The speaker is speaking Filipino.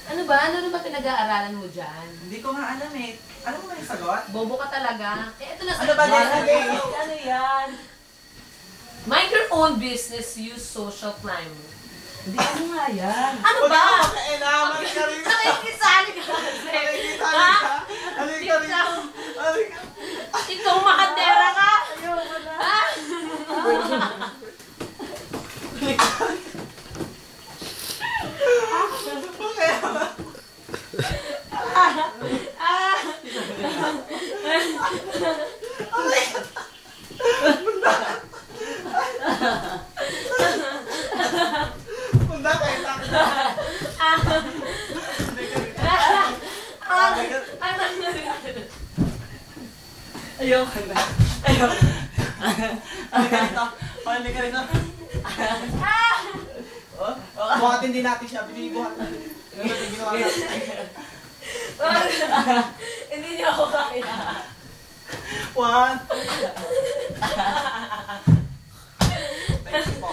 Ano ba? Ano ba pinag-aaralan mo dyan? Hindi ko nga alam eh. Alam mo ba yung sagot? Bobo ka talaga. Eh, ito na sa... Ano ba din? Ano yan? Mind your own business, use social climate. Hindi, ano nga yan? Ano ba? Kailangan ka rin. Nakikisali ka kasi. Ha? Halika rito. Halika. Ikaw makatera ka? Ha? Punta kayo takot. Ayoko na. Ayoko. Halika rito. Halika rito. Buhatin din natin siya. Binibuhat natin. Ano yung ginawa natin? Hindi niya ako kaya. One. Thank you po.